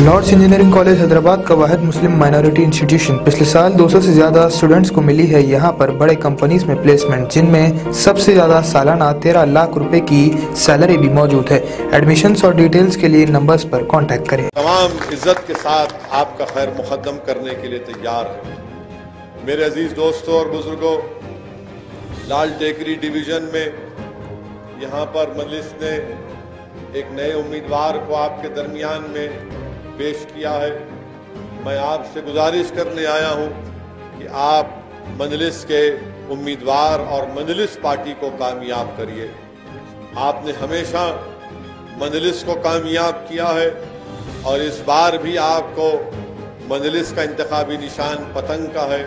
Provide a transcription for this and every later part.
Lord's engineering college Hyderabad का वाहिद मुस्लिम माइनॉरिटी इंस्टीट्यूशन। पिछले साल 200 से ज़्यादा स्टूडेंट्स को मिली है यहाँ पर बड़े कंपनीज में प्लेसमेंट, जिनमें सबसे ज़्यादा सालाना 13 लाख रुपए की सैलरी भी मौजूद है। एडमिशन्स और डिटेल्स के लिए नंबर्स पर कॉन्टैक्ट करें। तमाम इज्जत के साथ आपका खैर मुकद्दम करने के लिए तैयार है। मेरे अजीज दोस्तों और बुजुर्गों, लाल टेकरी डिवीजन में यहाँ पर मजलिस ने एक नए उम्मीदवार को आपके दरमियान में पेश किया है। मैं आपसे गुजारिश करने आया हूँ कि आप मजलिस के उम्मीदवार और मजलिस पार्टी को कामयाब करिए। आपने हमेशा मजलिस को कामयाब किया है और इस बार भी आपको मजलिस का इंतखाबी निशान पतंग का है।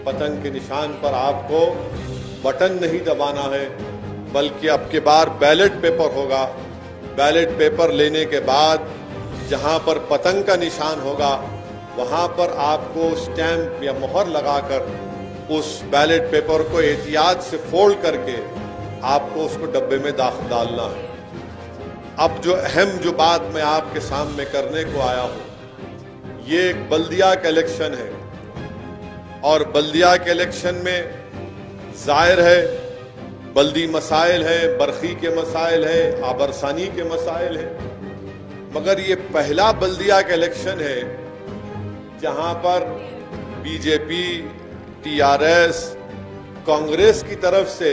पतंग के निशान पर आपको बटन नहीं दबाना है, बल्कि अब की बार बैलेट पेपर होगा। बैलेट पेपर लेने के बाद जहां पर पतंग का निशान होगा वहां पर आपको स्टैंप या मोहर लगाकर उस बैलेट पेपर को एहतियात से फोल्ड करके आपको उसको डब्बे में डालना है। अब जो बात मैं आपके सामने करने को आया हूं, ये एक बल्दिया का इलेक्शन है और बल्दिया के इलेक्शन में जाहिर है बल्दी मसाइल है, बरखी के मसाइल है, आबरसानी के मसाइल है, मगर ये पहला बल्दिया का इलेक्शन है जहां पर बीजेपी, टीआरएस, कांग्रेस की तरफ से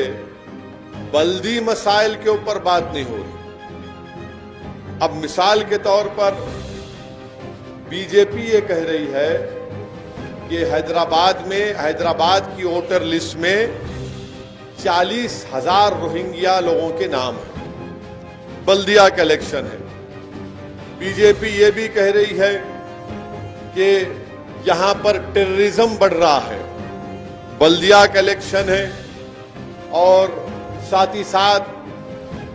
बल्दी मसाइल के ऊपर बात नहीं हो रही। अब मिसाल के तौर पर बीजेपी ये कह रही है कि हैदराबाद की वोटर लिस्ट में 40,000 रोहिंग्या लोगों के नाम है। बल्दिया का इलेक्शन है। बीजेपी ये भी कह रही है कि यहां पर टेररिज्म बढ़ रहा है। बल्दिया का इलेक्शन है और साथ ही साथ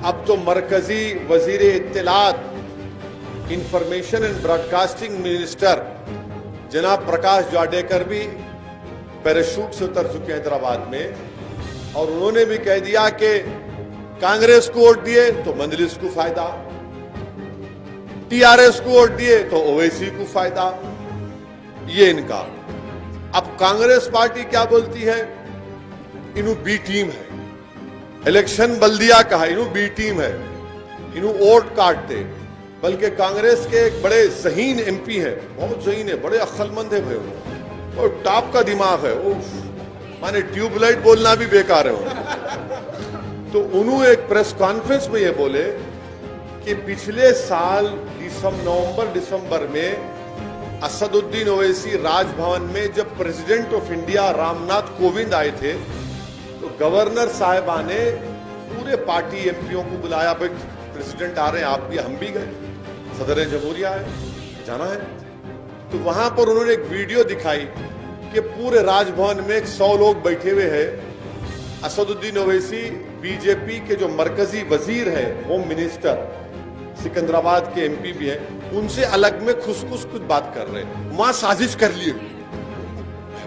अब तो मरकजी वजीर इत्तलात, इंफॉर्मेशन एंड ब्रॉडकास्टिंग मिनिस्टर जनाब प्रकाश जावड़ेकर भी पैराशूट से उतर चुके हैं हैदराबाद में, और उन्होंने भी कह दिया कि कांग्रेस को वोट दिए तो मजलिस को फायदा, टीआरएस को वोट दिए तो ओवैसी को फायदा। ये इनका। अब कांग्रेस पार्टी क्या बोलती है, इन्हू बी टीम है, इलेक्शन बल्दिया का है, इन्हू बी टीम है, इन्हू वोट काटते। बल्कि कांग्रेस के एक बड़े ज़हीन एमपी हैं, बहुत ज़हीन है, बड़े अक्लमंद है भाई, और टॉप का दिमाग है, माने ट्यूबलाइट बोलना भी बेकार है। तो उन्होंने एक प्रेस कॉन्फ्रेंस में ये बोले कि पिछले साल नवंबर-दिसंबर में असदुद्दीन ओवैसी राजभवन में जब president of India Ramnath Kovind आए थे तो गवर्नर साहिबा ने पूरे पार्टी एमपीओ को बुलाया, भाई प्रेसिडेंट आ रहे हैं, आप भी, हम भी गए, सदर जमहूरिया है, जाना है। तो वहां पर उन्होंने एक वीडियो दिखाई कि पूरे राजभवन में 100 लोग बैठे हुए हैं। असदुद्दीन ओवैसी बीजेपी के जो मरकजी वजीर है, होम मिनिस्टर, सिकंदराबाद के एमपी भी हैं, उनसे अलग में कुछ बात कर रहे हैं। वहां साजिश कर लिए।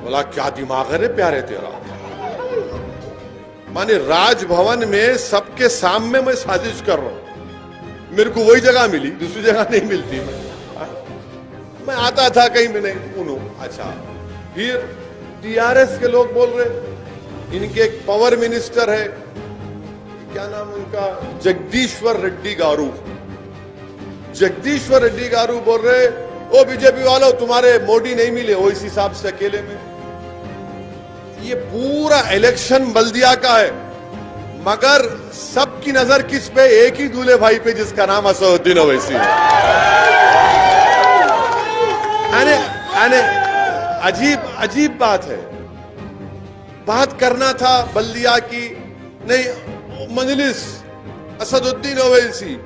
बोला क्या दिमाग है रे प्यारे तेरा, माने राजभवन में सबके सामने मैं साजिश कर रहा हूं। मेरे को वही जगह मिली, दूसरी जगह नहीं मिलती। मैं आता था कहीं में नहीं। अच्छा, फिर टीआरएस के लोग बोल रहे, इनके एक पावर मिनिस्टर है, क्या नाम उनका, जगदीश्वर रेड्डी गारू। जगदीश्वर रेड्डी गारू बोल रहे, ओ बीजेपी वालों, तुम्हारे मोदी नहीं मिले वो इस हिसाब से अकेले में। ये पूरा इलेक्शन बल्दिया का है, मगर सबकी नजर किस पे, एक ही दूल्हे भाई पे जिसका नाम असदुद्दीन ओवैसी है। अजीब बात है। बात करना था बल्दिया की, नहीं मजलिस, असदुद्दीन ओवैसी।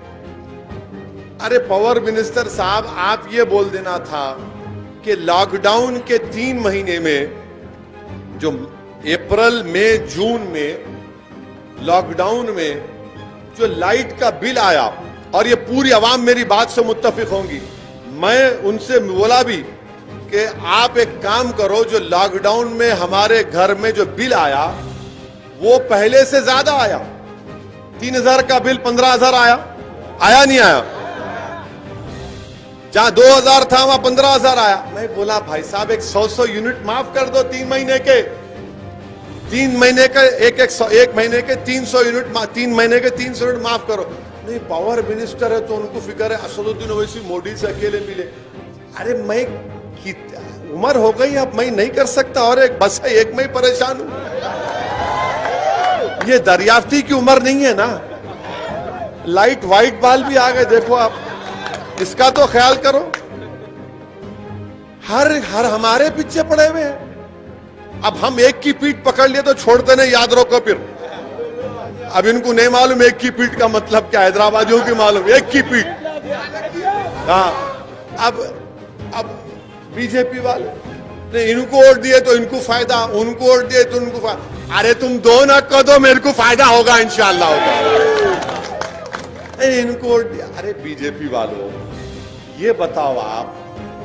अरे पावर मिनिस्टर साहब, आप ये बोल देना था कि लॉकडाउन के 3 महीने में, जो अप्रैल मई जून में लॉकडाउन में जो लाइट का बिल आया, और ये पूरी आवाम मेरी बात से मुत्तफिक होंगी, मैं उनसे बोला भी कि आप एक काम करो, जो लॉकडाउन में हमारे घर में जो बिल आया वो पहले से ज्यादा आया। 3,000 का बिल 15,000 आया नहीं आया? जहां 2000 था वहां 15,000 आया। मैं बोला भाई साहब एक 100 यूनिट माफ कर दो 3 महीने के, 3 महीने के एक महीने के 300 यूनिट, 3 महीने के 300 यूनिट माफ करो। नहीं पावर मिनिस्टर है तो उनको फिक्र है, असदुद्दीन ओवैसी मोदी से अकेले मिले। अरे मैं उम्र हो गई अब मैं नहीं कर सकता, और एक बस है एक में ही परेशान हूं। ये दरियाफ्ती की उम्र नहीं है ना। लाइट वाइट बाल भी आ गए देखो आप, इसका तो ख्याल करो। हर हमारे पीछे पड़े हुए हैं। अब हम एक की पीठ पकड़ लिए तो छोड़ते नहीं, याद रखो फिर। अब इनको नहीं मालूम एक की पीठ का मतलब क्या, हैदराबादियों की मालूम एक की पीठ। हाँ अब बीजेपी वाले ने इनको वोट दिए तो इनको फायदा, उनको वोट दिए तो उनको फायदा। अरे तुम दो ना कर दो, मेरे को फायदा होगा इंशाल्लाह होगा। इनको वोट दिया। अरे बीजेपी वालों ये बताओ आप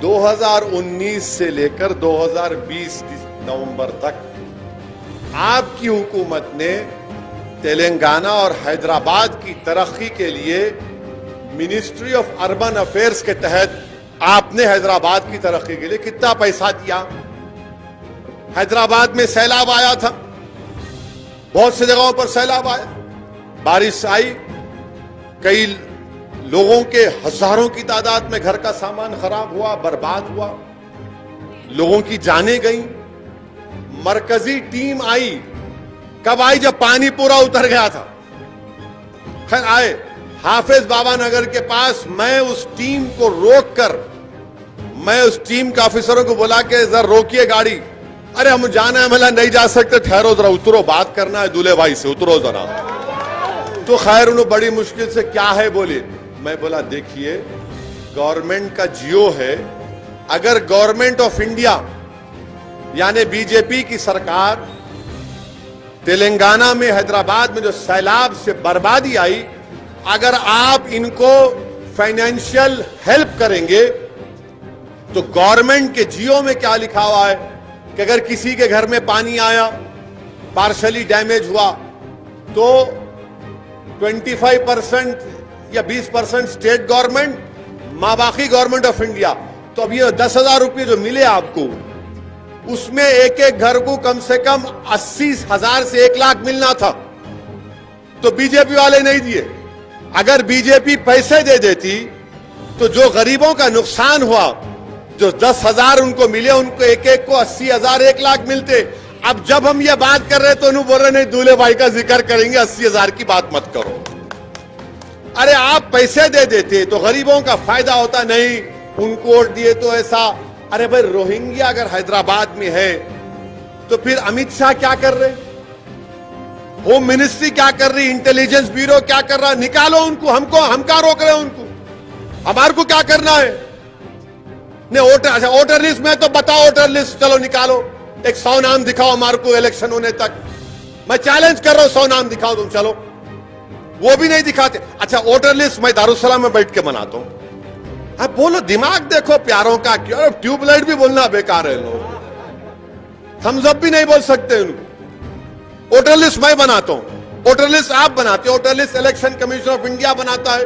2019 से लेकर 2020 नवंबर तक आपकी हुकूमत ने तेलंगाना और हैदराबाद की तरक्की के लिए मिनिस्ट्री ऑफ अर्बन अफेयर्स के तहत आपने हैदराबाद की तरक्की के लिए कितना पैसा दिया। हैदराबाद में सैलाब आया था, बहुत सी जगहों पर सैलाब आया, बारिश आई, कई लोगों के हजारों की तादाद में घर का सामान खराब हुआ, बर्बाद हुआ, लोगों की जानें गई। मरकजी टीम आई, कब आई? जब पानी पूरा उतर गया था। खैर आए हाफिज बाबा नगर के पास, मैं उस टीम को रोककर, मैं उस टीम के ऑफिसरों को बुला के जरा रोकिए गाड़ी। अरे हम जाना है, मतलब नहीं जा सकते, ठहरो जरा, उतरो, बात करना है दूल्हे भाई से, उतरो जरा। तो खैर उन्होंने बड़ी मुश्किल से क्या है बोले। मैं बोला देखिए गवर्नमेंट का जियो है, अगर गवर्नमेंट ऑफ इंडिया यानी बीजेपी की सरकार तेलंगाना में, हैदराबाद में जो सैलाब से बर्बादी आई, अगर आप इनको फाइनेंशियल हेल्प करेंगे तो गवर्नमेंट के जियो में क्या लिखा हुआ है कि अगर किसी के घर में पानी आया, पार्शली डैमेज हुआ, तो 25% या 20% स्टेट गवर्नमेंट, बाकी गवर्नमेंट ऑफ इंडिया। तो अब ये 10,000 रुपये जो मिले आपको, उसमें एक एक घर को कम से कम 80,000 से 1 लाख मिलना था, तो बीजेपी वाले नहीं दिए। अगर बीजेपी पैसे दे देती तो जो गरीबों का नुकसान हुआ, जो 10,000 उनको मिले, उनको एक एक को 80,000 1 लाख मिलते। अब जब हम ये बात कर रहे तो उन्होंने बोल रहे नहीं दूल्हे भाई का जिक्र करेंगे, 80,000 की बात मत करो। अरे आप पैसे दे देते तो गरीबों का फायदा होता, नहीं उनको वोट दिए तो ऐसा। अरे भाई रोहिंग्या अगर हैदराबाद में है तो फिर अमित शाह क्या कर रहे, होम मिनिस्ट्री क्या कर रही, इंटेलिजेंस ब्यूरो क्या कर रहा? निकालो उनको, हम क्या रोक रहे हैं उनको? हमारे को क्या करना है? नहीं वोटर, अच्छा वोटर लिस्ट में तो बताओ, वोटर लिस्ट चलो निकालो, एक 100 नाम दिखाओ हमारे को इलेक्शन होने तक। मैं चैलेंज कर रहा हूं, 100 नाम दिखाओ तुम, चलो वो भी नहीं दिखाते। अच्छा वोटर लिस्ट मैं दारुसलाम में बैठ के बनाता हूं, आप बोलो, दिमाग देखो प्यारों का। क्यों ट्यूबलाइट भी बोलना बेकार है, लोग थम्स अप भी नहीं बोल सकते उनको। वोटर लिस्ट मैं बनाता हूं, वोटर लिस्ट आप बनाते हो, voter list election commission of India बनाता है,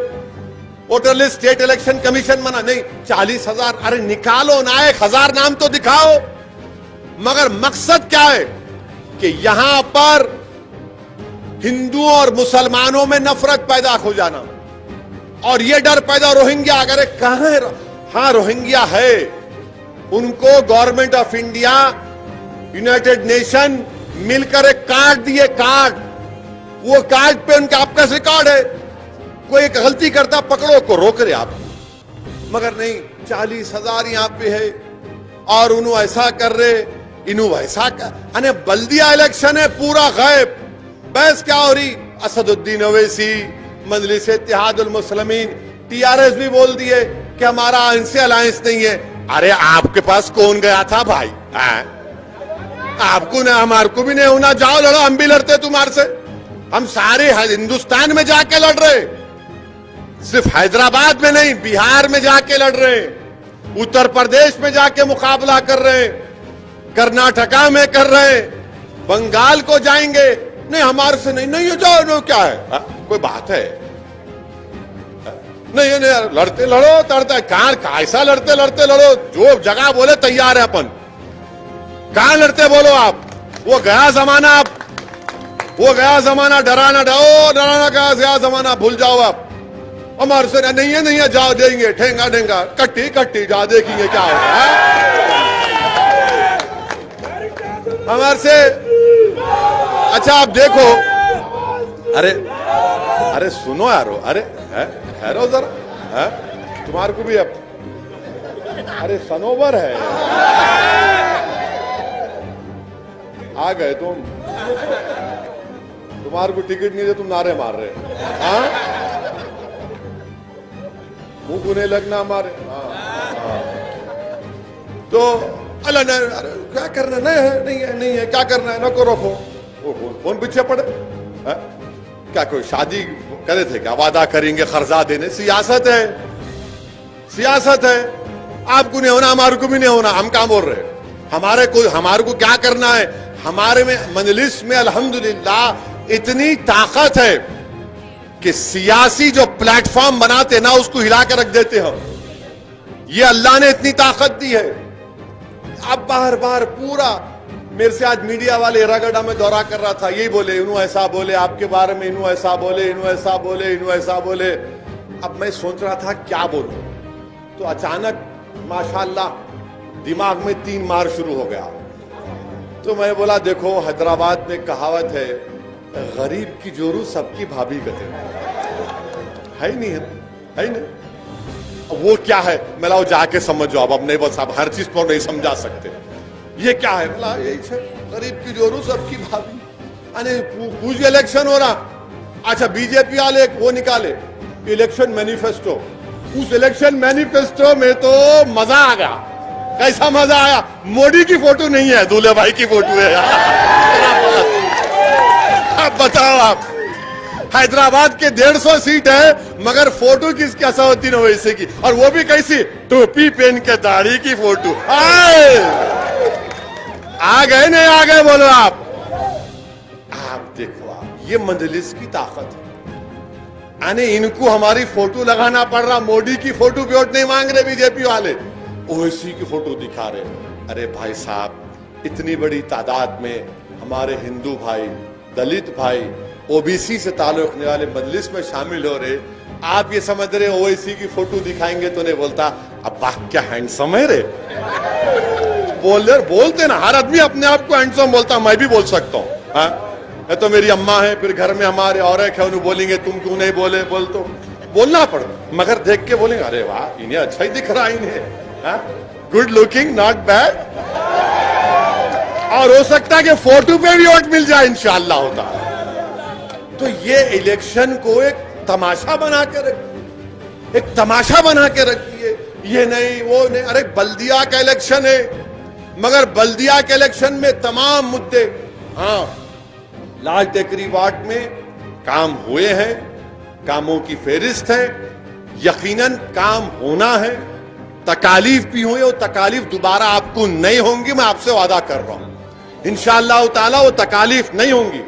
voter list state election commission बना। नहीं 40,000, अरे निकालो ना, 1,000 नाम तो दिखाओ। मगर मकसद क्या है कि यहां पर हिंदुओं और मुसलमानों में नफरत पैदा हो जाना, और ये डर पैदा, रोहिंग्या अगर कहां है? हाँ रोहिंग्या है, उनको government of India, United nation मिलकर एक कार्ड दिए, कार्ड, वो कार्ड पे उनका आपका रिकॉर्ड है, कोई एक गलती करता पकड़ो को रोक रहे आप। मगर नहीं 40,000 यहां पे है, और उन्होंने ऐसा कर रहे, इन्हों ऐसा कर, अने बल्दिया इलेक्शन है पूरा गायब। बहस क्या हो रही? असदुद्दीन ओवैसी, मजलिस इत्तेहादुल मुस्लिमीन, टीआरएस भी बोल दिए कि हमारा इनसे अलायंस नहीं है। अरे आपके पास कौन गया था भाई? आपको ना, हमारे को भी नहीं होना, जाओ लड़ो, हम भी लड़ते तुम्हारे से। हम सारे हिंदुस्तान में जाके लड़ रहे, सिर्फ हैदराबाद में नहीं, बिहार में जाके लड़ रहे, उत्तर प्रदेश में जाके मुकाबला कर रहे, कर्नाटका में कर रहे, बंगाल को जाएंगे। नहीं हमारे से नहीं, नहीं जाओ, नो क्या है? कोई बात है? नहीं नहीं लड़ते लड़ो तड़ते कहां कैसा लड़ते लड़ते लड़ो, जो जगह बोले तैयार है अपन, कहां लड़ते बोलो आप। वो गया जमाना, आप वो गया जमाना, डराना डराना गया जमाना, भूल जाओ आप। हमारे से नहीं है जाओ देंगे ठेंगा ठेंगा कट्टी कट्टी जा देखेंगे क्या होता है हमारे से। अच्छा आप देखो, अरे सुनो यारो, अरे ठहरो जरा, तुम्हारे को भी अब अरे सनोवर है, आ गए तुम, तुम्हारे को टिकट नहीं दे, तुम नारे मार रहे, हाँ मुंह को नहीं लगना हमारे, तो अल्लाह क्या करना नहीं है क्या करना है, नको रखो, कौन पीछे पड़े, क्या कोई शादी करे थे क्या, वादा करेंगे खर्चा देने, सियासत है, आपको नहीं होना हमारे को भी नहीं होना, हम क्या बोल रहे हैं, हमारे को क्या करना है, हमारे में मजलिस में अल्हम्दुलिल्लाह इतनी ताकत है कि सियासी जो प्लेटफॉर्म बनाते ना उसको हिला कर रख देते हम, ये अल्लाह ने इतनी ताकत दी है। अब बार बार पूरा मेरे से आज मीडिया वाले एरागढ़ा में दौरा कर रहा था, यही बोले इन्हों ऐसा बोले आपके बारे में, इन्हों ऐसा बोले, इन्हों ऐसा बोले, इन्हों ऐसा बोले। अब मैं सोच रहा था क्या बोलूं, तो अचानक माशाल्लाह दिमाग में 3 मार शुरू हो गया। तो मैं बोला देखो हैदराबाद में कहावत है, गरीब की जोरू सबकी भाभी कहते है ही नहीं, है ही नहीं। वो क्या है मैं लाओ जाके समझो, अब नहीं बस आप हर चीज पर नहीं समझा सकते, ये क्या है, बोला यही है गरीब की जोरू सबकी भाभी। अरे कुछ इलेक्शन हो रहा, अच्छा बीजेपी वाले वो निकाले इलेक्शन मैनिफेस्टो, उस इलेक्शन मैनिफेस्टो में तो मजा आ गया। कैसा मजा आया, मोदी की फोटो नहीं है, दूल्हे भाई की फोटो है यार। अब बताओ आप, हैदराबाद के 150 सीट है मगर फोटो किसकी असौद्दीन ओवैसी की, और वो भी कैसी, टोपी पहन के दाढ़ी की फोटो। आ गए नहीं आ गए बोलो आप देखो आप, ये मजलिस की ताकत है। यानी इनको हमारी फोटो लगाना पड़ रहा, मोदी की फोटो पे वोट नहीं मांग रहे बीजेपी वाले, ओवैसी की फोटो दिखा रहे। अरे भाई साहब, इतनी बड़ी तादाद में हमारे हिंदू भाई, दलित भाई, ओबीसी से ताल्लुक रखने वाले मजलिस में शामिल हो रहे, आप ये समझ रहे ओवैसी की फोटो दिखाएंगे तो नहीं बोलता अब वाह क्या हैंडसम है रे, बोलते ना, हर आदमी अपने आप को हैंडसम बोलता, मैं भी बोल सकता हूँ। तो मेरी अम्मा है, फिर घर में हमारे और एक है, उन्हें बोलेंगे तुम क्यों नहीं बोले, तो बोलना पड़, मगर देख के बोलेंगे अरे वाह इन्हें अच्छा ही दिख रहा, इन्हें गुड लुकिंग नॉट बैड, और हो सकता है कि फोटो पे भी वोट मिल जाए इंशाअल्लाह होता है। तो ये इलेक्शन को एक तमाशा बना के रख, एक तमाशा बना के रखिए, ये नहीं वो नहीं। अरे बल्दिया का इलेक्शन है, मगर बल्दिया के इलेक्शन में तमाम मुद्दे, हाँ लाल टेकरी वार्ड में काम हुए हैं, कामों की फेरिस्त है, यकीनन काम होना है, तकालीफ भी हुई, और तकालीफ दोबारा आपको नहीं होंगी, मैं आपसे वादा कर रहा हूं इंशाअल्लाह ताला वो तकालीफ नहीं होंगी।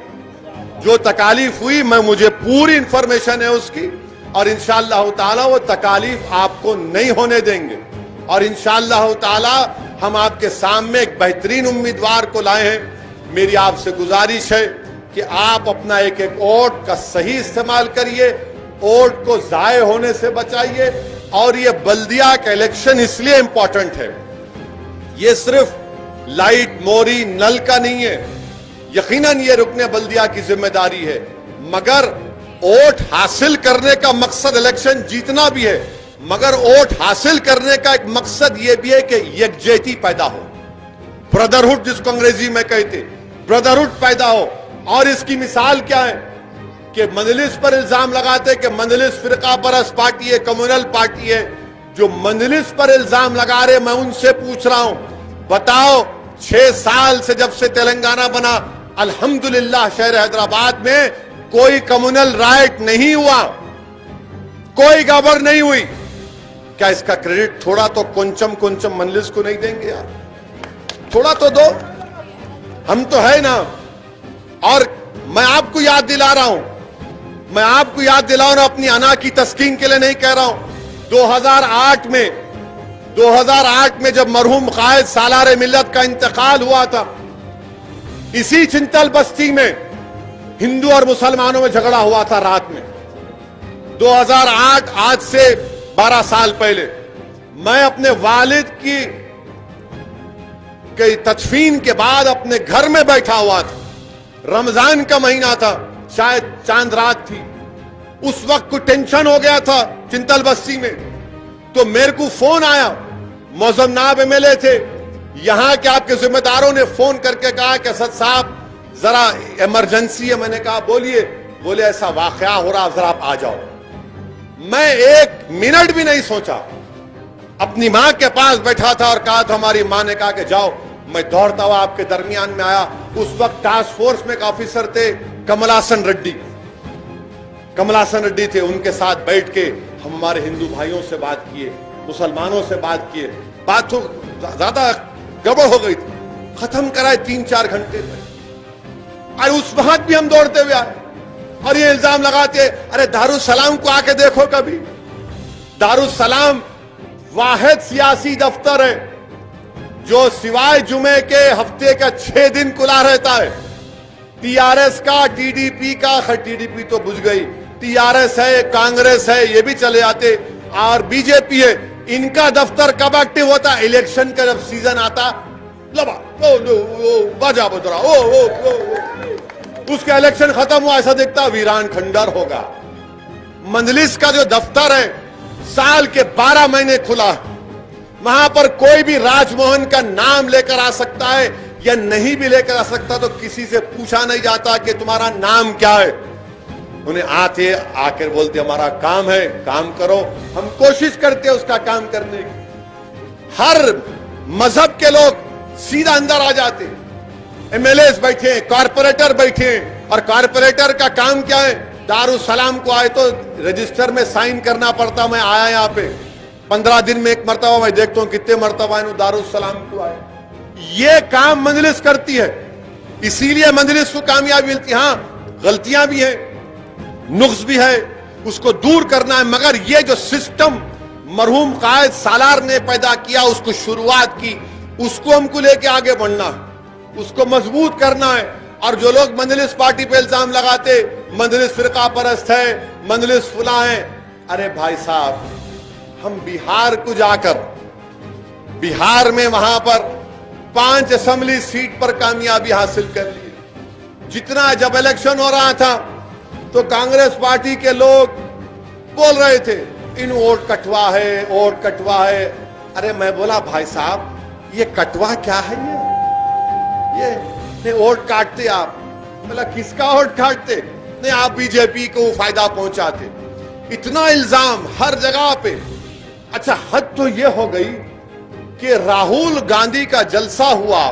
जो तकालीफ हुई मुझे पूरी इंफॉर्मेशन है उसकी, और इंशाअल्लाह ताला वो तकालीफ आपको नहीं होने देंगे, और इंशाअल्लाह ताला हम आपके सामने एक बेहतरीन उम्मीदवार को लाए हैं। मेरी आपसे गुजारिश है कि आप अपना एक एक वोट का सही इस्तेमाल करिए, वोट को जाये होने से बचाइए। और ये बल्दिया का इलेक्शन इसलिए इंपॉर्टेंट है, ये सिर्फ लाइट मोरी नल का नहीं है, यकीनन ये रुकने बल्दिया की जिम्मेदारी है, मगर वोट हासिल करने का मकसद इलेक्शन जीतना भी है, मगर वोट हासिल करने का एक मकसद यह भी है कि यकजहती पैदा हो, ब्रदरहुड जिसको अंग्रेजी में कहते, ब्रदरहुड पैदा हो। और इसकी मिसाल क्या है कि मजलिस पर इल्जाम लगाते कि मजलिस फिरका परस्त पार्टी है, कम्युनल पार्टी है। जो मजलिस पर इल्जाम लगा रहे, मैं उनसे पूछ रहा हूं, बताओ 6 साल से जब से तेलंगाना बना, अल्हम्दुलिल्लाह शहर हैदराबाद में कोई कम्युनल राइट नहीं हुआ, कोई गड़बड़ नहीं हुई। क्या इसका क्रेडिट थोड़ा तो कुंचम मजलिस को नहीं देंगे यार? थोड़ा तो दो, हम तो है ना। और मैं आपको याद दिला रहा हूं मैं आपको याद दिलाऊं ना, अपनी अना की तस्कीन के लिए नहीं कह रहा हूं। 2008 में जब मरहूम कायद सालार मिल्लत का इंतकाल हुआ था, इसी चिंतल बस्ती में हिंदू और मुसलमानों में झगड़ा हुआ था रात में। 2008, आज से 12 साल पहले, मैं अपने वालिद की तदफीन के बाद अपने घर में बैठा हुआ था। रमजान का महीना था, शायद चांद रात थी। उस वक्त कुछ टेंशन हो गया था चिंतल बस्ती में, तो मेरे को फोन आया। मौजम नाब एमएलए थे, यहां के आपके जिम्मेदारों ने फोन करके कहा कि असद साहब जरा इमरजेंसी है। मैंने कहा बोलिए। बोले ऐसा वाकया हो रहा, जरा आप आ जाओ। मैं 1 मिनट भी नहीं सोचा, अपनी मां के पास बैठा था और कहा था, हमारी मां ने कहा कि जाओ। मैं दौड़ता हुआ आपके दरमियान में आया। उस वक्त टास्क फोर्स में एक ऑफिसर थे, कमलासन रेड्डी थे। उनके साथ बैठ के हम हमारे हिंदू भाइयों से बात किए, मुसलमानों से बात किए। बात तो ज्यादा गड़बड़ हो गई थी, खत्म कराए 3-4 घंटे में। और उस वक्त भी हम दौड़ते हुए आए और ये इल्जाम लगाते, अरे दारुसलाम को आके देखो कभी। दारुसलाम वाहिद सियासी दफ्तर है जो सिवाय जुमे के हफ्ते का 6 दिन खुला रहता है। टीआरएस का, टीडीपी का, टीडीपी तो बुझ गई, टीआरएस है, कांग्रेस है, ये भी चले आते, और बीजेपी है। इनका दफ्तर कब एक्टिव होता? इलेक्शन का जब सीजन आता, बाजा बजरा, उसका इलेक्शन खत्म हुआ, ऐसा दिखता वीरान खंडर होगा। मंजलिस का जो दफ्तर है साल के 12 महीने खुला, वहां पर कोई भी राजमोहन का नाम लेकर आ सकता है या नहीं भी लेकर आ सकता, तो किसी से पूछा नहीं जाता कि तुम्हारा नाम क्या है। उन्हें आते आकर बोलते हमारा काम है, काम करो। हम कोशिश करते हैं उसका काम करने की। हर मजहब के लोग सीधा अंदर आ जाते। एमएलए बैठे, कारपोरेटर बैठे, और कारपोरेटर का काम क्या है? दारुसलाम को आए तो रजिस्टर में साइन करना पड़ता। मैं आया यहाँ पे 15 दिन में 1 मरतबा, मैं देखता हूं कितने मरतबा दारुसलाम को आए। ये काम मजलिस करती है, इसीलिए मजलिस को कामयाबी मिलती है। हाँ, गलतियां भी हैं, नुक्स भी है, उसको दूर करना है। मगर ये जो सिस्टम मरहूम कायद सालार ने पैदा किया, उसको शुरुआत की, उसको हमको लेके आगे बढ़ना है, उसको मजबूत करना है। और जो लोग मजलिस पार्टी पे इल्जाम लगाते, मजलिस फिरका परस्त है, मजलिस फुला है, अरे भाई साहब, हम बिहार को जाकर, बिहार में वहां पर 5 असेंबली सीट पर कामयाबी हासिल कर ली। जितना जब इलेक्शन हो रहा था तो कांग्रेस पार्टी के लोग बोल रहे थे इन वोट कटवा है, वोट कटवा है। अरे मैं बोला भाई साहब, ये कटवा क्या है? ये वोट काटते आप। बोला किसका वोट काटते? नहीं, आप बीजेपी को फायदा पहुंचाते। इतना इल्जाम हर जगह पे। अच्छा, हद तो ये हो गई कि राहुल गांधी का जलसा हुआ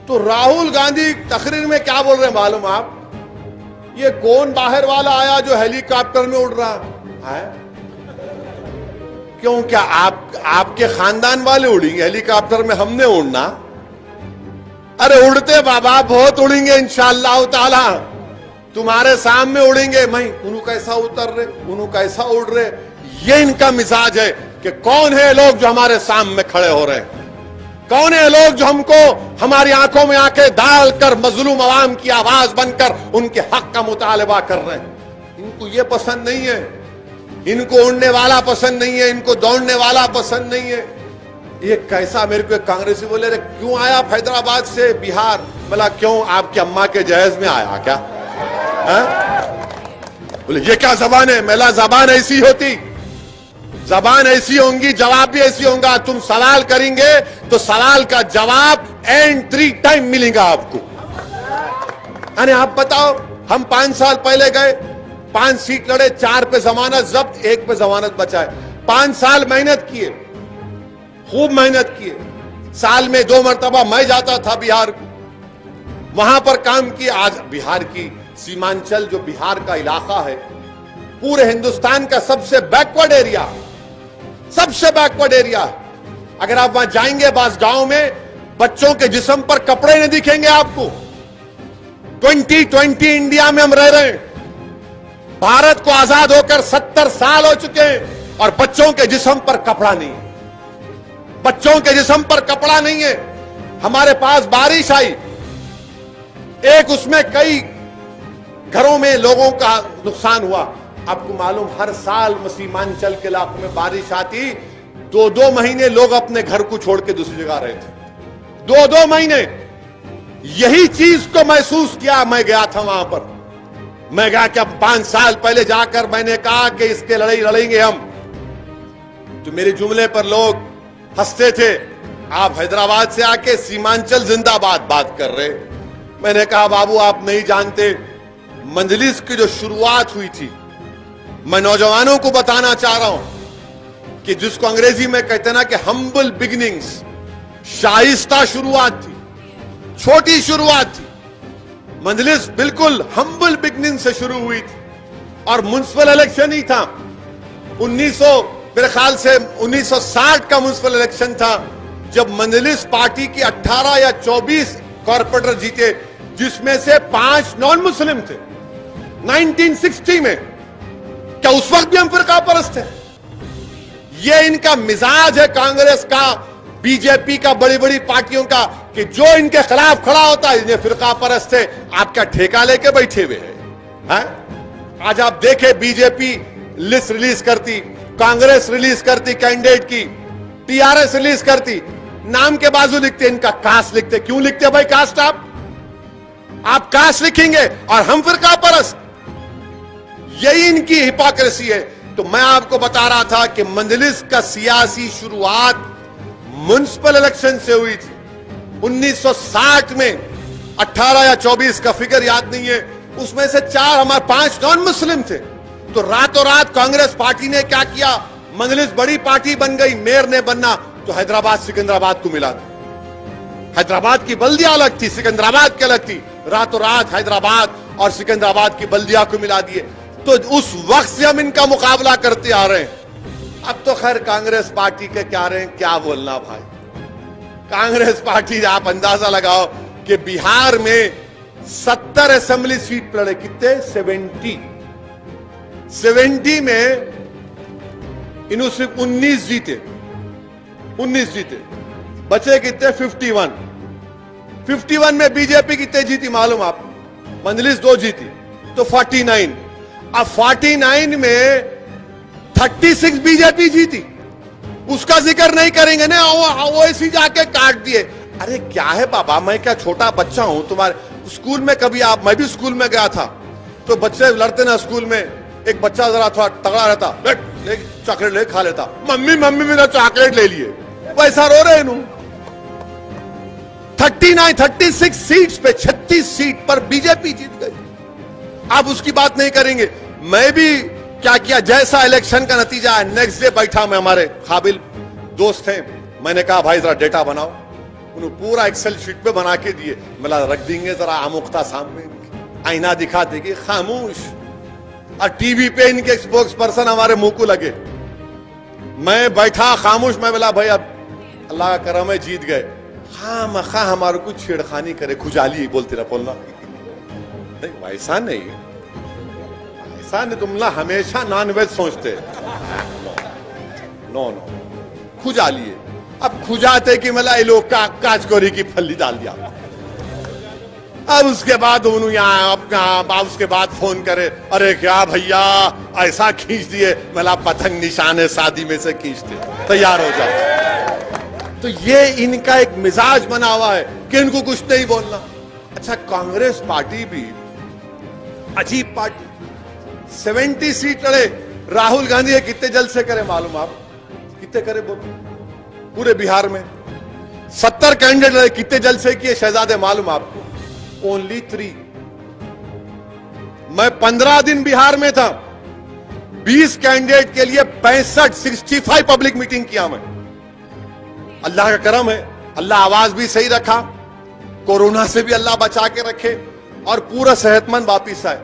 तो राहुल गांधी तकरीर में क्या बोल रहे हैं मालूम आप? ये कौन बाहर वाला आया जो हेलीकॉप्टर में उड़ रहा है? क्यों, क्या आपके खानदान वाले उड़ेंगे हेलीकॉप्टर में? हमने उड़ना? अरे उड़ते बाबा, बहुत उड़ेंगे इंशाअल्लाह ताला, तुम्हारे सामने उड़ेंगे। मैं उन्हों कैसा उतर रहे, उन्हों कैसा उड़ रहे। ये इनका मिजाज है कि कौन है लोग जो हमारे सामने खड़े हो रहे हैं, कौन है लोग जो हमको हमारी आंखों में आंखें डालकर मजलूम अवाम की आवाज बनकर उनके हक का मुतालबा कर रहे हैं। इनको ये पसंद नहीं है, इनको उड़ने वाला पसंद नहीं है, इनको दौड़ने वाला पसंद नहीं है। ये कैसा? मेरे को एक कांग्रेसी बोले, रे क्यों आया हैदराबाद से बिहार? बोला क्यों, आपकी अम्मा के जहेज में आया क्या? बोले ये क्या जबान है? मेला जबान ऐसी होती, जबान ऐसी होंगी, जवाब भी ऐसी होगा। तुम सवाल करेंगे तो सवाल का जवाब एंट्री टाइम मिलेगा आपको। अरे आप बताओ, हम 5 साल पहले गए, 5 सीट लड़े, 4 पे जमानत जब्त, 1 पे जमानत बचाए। 5 साल मेहनत किए, खूब मेहनत किए। साल में 2 मरतबा मैं जाता था बिहार को, वहां पर काम किया। आज बिहार की सीमांचल जो बिहार का इलाका है, पूरे हिंदुस्तान का सबसे बैकवर्ड एरिया, सबसे बैकवर्ड एरिया। अगर आप वहां जाएंगे बास गांव में, बच्चों के जिस्म पर कपड़े नहीं दिखेंगे आपको। 2020 इंडिया में हम रह रहे हैं। भारत को आजाद होकर 70 साल हो चुके हैं और बच्चों के जिस्म पर कपड़ा नहीं है, बच्चों के जिस्म पर कपड़ा नहीं है। हमारे पास बारिश आई, एक उसमें कई घरों में लोगों का नुकसान हुआ। आपको मालूम, हर साल सीमांचल के इलाकों में बारिश आती, 2-2 महीने लोग अपने घर को छोड़ के दूसरी जगह रहे थे, 2-2 महीने। यही चीज को महसूस किया। मैं गया था वहां पर, मैं गया कि अब 5 साल पहले जाकर मैंने कहा कि इसके लड़ाई लड़ेंगे हम। तो मेरे जुमले पर लोग हंसते थे, आप हैदराबाद से आके सीमांचल जिंदाबाद बात कर रहे। मैंने कहा बाबू आप नहीं जानते, मंजलिस की जो शुरुआत हुई थी, मैं नौजवानों को बताना चाह रहा हूं कि जिसको अंग्रेजी में कहते ना कि हम्बल बिगिनिंग्स, शाइस्ता शुरुआत थी, छोटी शुरुआत थी। मंजलिस बिल्कुल हम्बल बिगिनिंग से शुरू हुई थी और म्युनिसिपल इलेक्शन ही था। 1960 का म्युनिसिपल इलेक्शन था जब मंजलिस पार्टी की 18 या 24 कॉर्पोरेटर जीते, जिसमें से 5 नॉन मुस्लिम थे। 1960 में क्या उस वक्त भी हम फिरका परस्त थे? ये इनका मिजाज है कांग्रेस का, बीजेपी का, बड़ी बड़ी पार्टियों का, कि जो इनके खिलाफ खड़ा होता है इन्हें फिरका परस्त है। आप क्या ठेका लेके बैठे हुए हैं? आज आप देखें, बीजेपी लिस्ट रिलीज करती, कांग्रेस रिलीज करती कैंडिडेट की, टीआरएस रिलीज करती, नाम के बाजू लिखते इनका कास्ट लिखते। क्यों लिखते भाई कास्ट? आप कास्ट लिखेंगे और हम फिरका परस्त। यही इनकी हिपोक्रेसी है। तो मैं आपको बता रहा था कि मंजलिस का सियासी शुरुआत म्युनिसिपल इलेक्शन से हुई थी 1960 में। 18 या 24 का फिगर याद नहीं है, उसमें से 4 हमारे 5 नॉन मुस्लिम थे। तो रातों रात कांग्रेस पार्टी ने क्या किया, मंजलिस बड़ी पार्टी बन गई, मेयर ने बनना तो हैदराबाद सिकंदराबाद को मिला था। हैदराबाद की बल्दिया अलग थी, सिकंदराबाद की अलग थी। रातों रात हैदराबाद और सिकंदराबाद की बल्दिया को मिला दिए। तो उस वक्त से हम इनका मुकाबला करते आ रहे हैं। अब तो खैर कांग्रेस पार्टी के क्या रहे हैं, क्या बोलना भाई। कांग्रेस पार्टी, आप अंदाजा लगाओ कि बिहार में 70 असेंबली सीट लड़े, कितने? 70 में इन्होंने सिर्फ 19 जीते, 19 जीते, बचे कितने? 51 में बीजेपी कितने जीती मालूम आप? मंजलिस 2 जीती, तो 49। अब 49 में 36 बीजेपी जीती, उसका जिक्र नहीं करेंगे ना, वो ऐसी जाके काट दिए। अरे क्या है बाबा, मैं क्या छोटा बच्चा हूं तुम्हारे? स्कूल में कभी आप, मैं भी स्कूल में गया था, तो बच्चे लड़ते ना स्कूल में, एक बच्चा जरा थोड़ा तगड़ा रहता, चॉकलेट ले खा लेता, मम्मी मम्मी मेरा चॉकलेट ले लिए, वैसा रो रहे हैं। 36 सीट्स पे 36 सीट पर बीजेपी जीत गई। आप उसकी बात नहीं करेंगे। मैं भी क्या किया, जैसा इलेक्शन का नतीजा है, नेक्स्ट डे बैठा, मैं, हमारे काबिल दोस्त थे, मैंने कहा भाई जरा डेटा बनाओ। उन्होंने पूरा एक्सेल शीट पे बना के दिए। मैं रख देंगे जरा आमुख्ता सामने, आईना दिखा देगी, खामोश। और टीवी पे इनके स्पोक्स पर्सन हमारे मुंह को लगे। मैं बैठा खामोश, मैं बोला भाई अब अल्लाह का करम है जीत गए। खामखा हमारे को छेड़खानी करे, खुजाली बोलती रहा, बोलना नहीं, वैसा नहीं, ऐसा नहीं, तुम हमेशा नॉनवेज सोचते। नो नो, खुजाली है। अब खुजाते कि मला ये लोग का काचकोरी की फल्ली डाल दिया। अब उसके बाद उन्होंने यहाँ अपना, उसके बाद फोन करे, अरे क्या भैया ऐसा खींच दिए, मला पतंग निशाने शादी में से खींचते, तैयार हो जाओ। तो ये इनका एक मिजाज बना हुआ है कि इनको कुछ नहीं बोलना। अच्छा, कांग्रेस पार्टी भी अजीब पार्टी, 70 सीट लड़े। राहुल गांधी कितने जलसे करे मालूम आप? कितने करे बोलो? पूरे बिहार में 70 कैंडिडेट लड़े, कितने जलसे किए शहजादे मालूम आपको? ओनली 3। मैं 15 दिन बिहार में था, 20 कैंडिडेट के लिए 65 पब्लिक मीटिंग किया मैं। अल्लाह का करम है, अल्लाह आवाज भी सही रखा, कोरोना से भी अल्लाह बचा के रखे और पूरा सेहतमंद वापिस आए।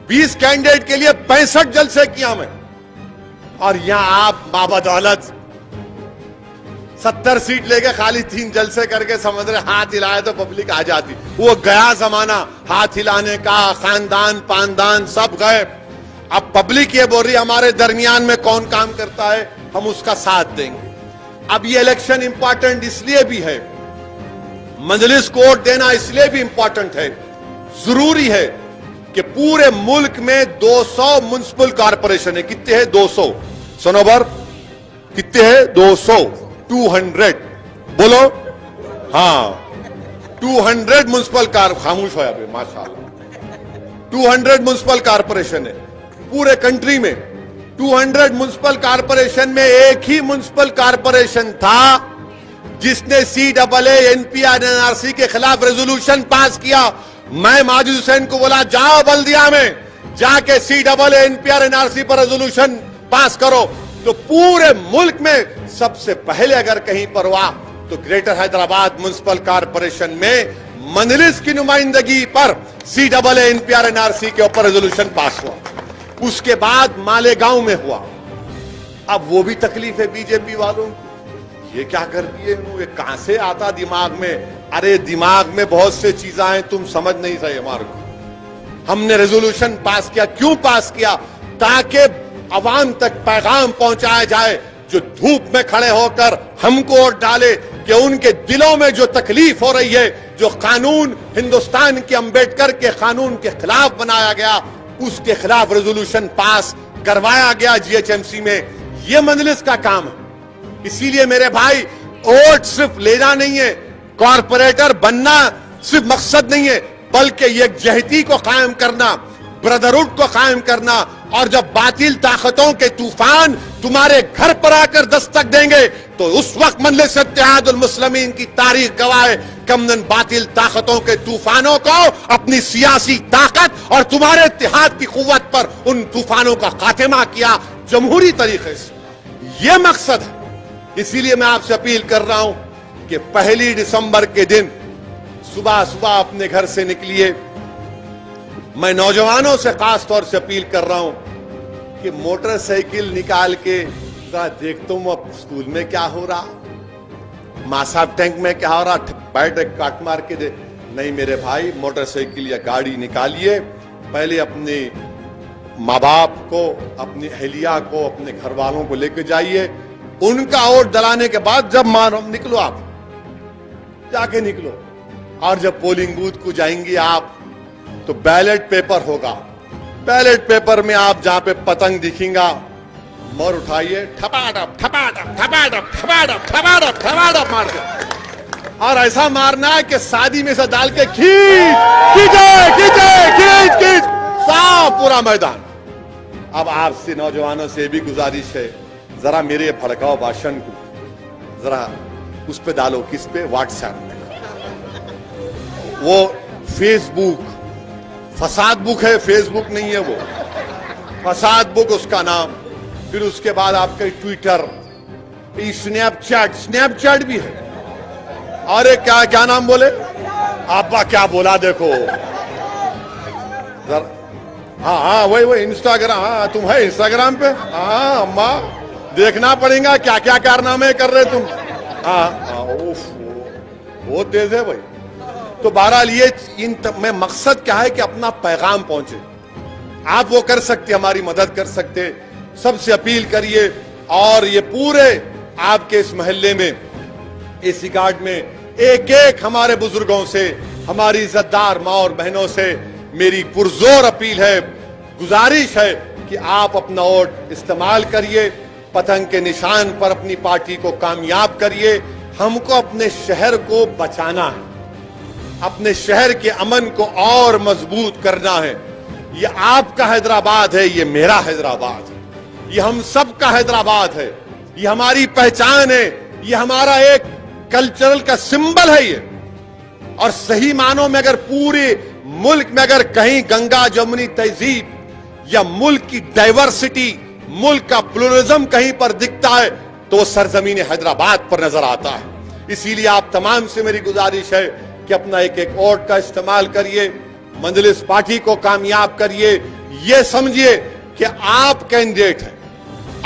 20 कैंडिडेट के लिए 65 जलसे किया मैं। और यहां आप बाबा दौलत 70 सीट लेके खाली 3 जलसे करके समझ रहे हाथ हिलाए तो पब्लिक आ जाती। वो गया जमाना हाथ हिलाने का, खानदान पानदान सब गए। अब पब्लिक ये बोल रही है हमारे दरमियान में कौन काम करता है, हम उसका साथ देंगे। अब ये इलेक्शन इंपॉर्टेंट इसलिए भी है, मजलिस को वोट देना इसलिए भी इंपॉर्टेंट है, जरूरी है कि पूरे मुल्क में 200 म्युनिसिपल कॉर्पोरेशन है। कितने हैं? 200। सनोबर कितने हैं? 200। 200 बोलो। हाँ, 200 म्युनिसिपल खामोश हो अभी माशाल्लाह। 200 म्युनिसिपल कॉर्पोरेशन है पूरे कंट्री में। 200 म्युनिसिपल कॉर्पोरेशन में एक ही म्युनिसिपल कॉर्पोरेशन था जिसने CAA NPR NRC के खिलाफ रेजोल्यूशन पास किया। मैं माजिद हुसैन को बोला जाओ बल्दिया में जाके CAA NPR NRC पर रेजोल्यूशन पास करो। तो पूरे मुल्क में सबसे पहले अगर कहीं पर हुआ तो ग्रेटर हैदराबाद म्युनिसिपल कॉर्पोरेशन में मजलिस की नुमाइंदगी पर CAA NPR NRC के ऊपर रेजोल्यूशन पास हुआ। उसके बाद मालेगांव में हुआ। अब वो भी तकलीफ है बीजेपी वालों को, ये क्या कर दिए, ये कहां से आता दिमाग में? अरे दिमाग में बहुत से चीजें हैं, तुम समझ नहीं रहे हमारे को। हमने रेजोल्यूशन पास किया, क्यों पास किया? ताकि अवाम तक पैगाम पहुंचाया जाए जो धूप में खड़े होकर हमको वोट डाले कि उनके दिलों में जो तकलीफ हो रही है, जो कानून हिंदुस्तान के अंबेडकर के कानून के खिलाफ बनाया गया, उसके खिलाफ रेजोल्यूशन पास करवाया गया GHMC में। यह मजलिस का काम है। इसीलिए मेरे भाई, वोट सिर्फ लेना नहीं है, कॉर्पोरेटर बनना सिर्फ मकसद नहीं है, बल्कि यकजहती को कायम करना, ब्रदरहुड को कायम करना। और जब बातिल ताकतों के तूफान तुम्हारे घर पर आकर दस्तक देंगे तो उस वक्त मजलिस इत्तेहादुल मुस्लिमीन की तारीख गवाह है कमनन बातिल ताकतों के तूफानों को अपनी सियासी ताकत और तुम्हारे इत्तेहाद की कुव्वत पर उन तूफानों का खात्मा किया जमहूरी तरीके से। यह मकसद है। इसीलिए मैं आपसे अपील कर रहा हूं कि 1 दिसंबर के दिन सुबह सुबह अपने घर से निकलिए। मैं नौजवानों से खास तौर से अपील कर रहा हूं कि मोटरसाइकिल निकाल के जरा देखता हूं अब स्कूल में क्या हो रहा, मासाब टैंक में क्या हो रहा, बैठ काट मार के दे। नहीं मेरे भाई, मोटरसाइकिल या गाड़ी निकालिए, पहले अपने माँ बाप को, अपनी अहलिया को, अपने घर वालों को लेकर जाइए। उनका वोट डलाने के बाद जब मानो निकलो, आप जाके निकलो। और जब पोलिंग बूथ को जाएंगे आप तो बैलेट पेपर होगा। बैलेट पेपर में आप जहां पे पतंग दिखेगा, मोर उठाइए, ठपाटप ठपाटप ठपाटप ठपाटप ठपाटप ठपाटप मार के, और ऐसा मारना है कि शादी में से डाल के खींच साफ पूरा मैदान। अब आपसे नौजवानों से भी गुजारिश है, जरा मेरे भड़काओ भाषण को जरा उस पे डालो, किस पे? व्हाट्सएप में। वो फेसबुक फसाद बुक है, फेसबुक नहीं है, वो फसाद बुक उसका नाम। फिर उसके बाद आपके ट्विटर, स्नैपचैट भी है। अरे क्या क्या नाम बोले आपा, क्या बोला देखो हाँ हाँ वही इंस्टाग्राम। हाँ तुम है इंस्टाग्राम पे? हाँ अम्मा देखना पड़ेगा क्या क्या कारनामे कर रहे तुम। हाँ वो तेज है भाई। तो बहरहाल ये में मकसद क्या है कि अपना पैगाम पहुंचे। आप वो कर सकते, हमारी मदद कर सकते, सबसे अपील करिए। और ये पूरे आपके इस मोहल्ले में, इस गार्ड में एक एक हमारे बुजुर्गों से, हमारी इज्जतदार माँ और बहनों से मेरी पुरजोर अपील है, गुजारिश है कि आप अपना वोट इस्तेमाल करिए, पतंग के निशान पर अपनी पार्टी को कामयाब करिए। हमको अपने शहर को बचाना है, अपने शहर के अमन को और मजबूत करना है। ये आपका हैदराबाद है, ये मेरा हैदराबाद है, ये हम सब का हैदराबाद है, ये हमारी पहचान है, ये हमारा एक कल्चरल का सिंबल है ये। और सही मानों में अगर पूरे मुल्क में अगर कहीं गंगा जमुनी तहजीब या मुल्क की डाइवर्सिटी, मुल्क का प्लुरलिज्म कहीं पर दिखता है तो वो सरजमीन हैदराबाद पर नजर आता है। इसीलिए आप तमाम से मेरी गुजारिश है कि अपना एक एक वोट का इस्तेमाल करिए, मजलिस पार्टी को कामयाब करिए। ये समझिए कि आप कैंडिडेट हैं,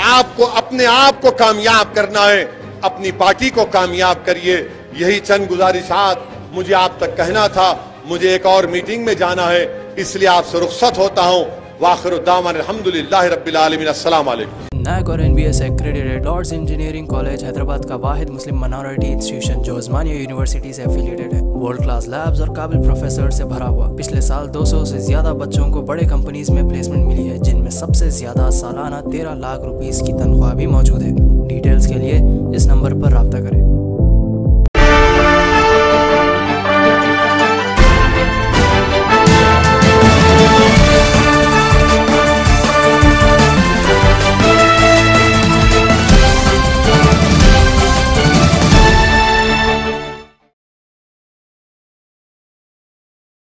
आपको अपने आप को कामयाब करना है, अपनी पार्टी को कामयाब करिए। यही चंद गुजारिशात मुझे आप तक कहना था। मुझे एक और मीटिंग में जाना है, इसलिए आपसे रुख्सत होता हूं। वाखिर दामन अल्हम्दुलिल्लाहि रब्बिल आलमीन। अस्सलाम वालेकुम। NAAC और NBS accredited Lords engineering college Hyderabad का वाहिद मुस्लिम माइनॉरिटी इंस्टीट्यूशन जो उस्मानिया यूनिवर्सिटी से एफिलिएटेड है। वर्ल्ड क्लास लैब्स और काबिल प्रोफेसर से भरा हुआ। पिछले साल 200 से ज्यादा बच्चों को बड़े कंपनीज में प्लेसमेंट मिली है, जिनमें सबसे ज्यादा सालाना 13 लाख रुपीस की तनख्वाह भी मौजूद है। डिटेल्स के लिए इस नंबर पर राब्ता करें।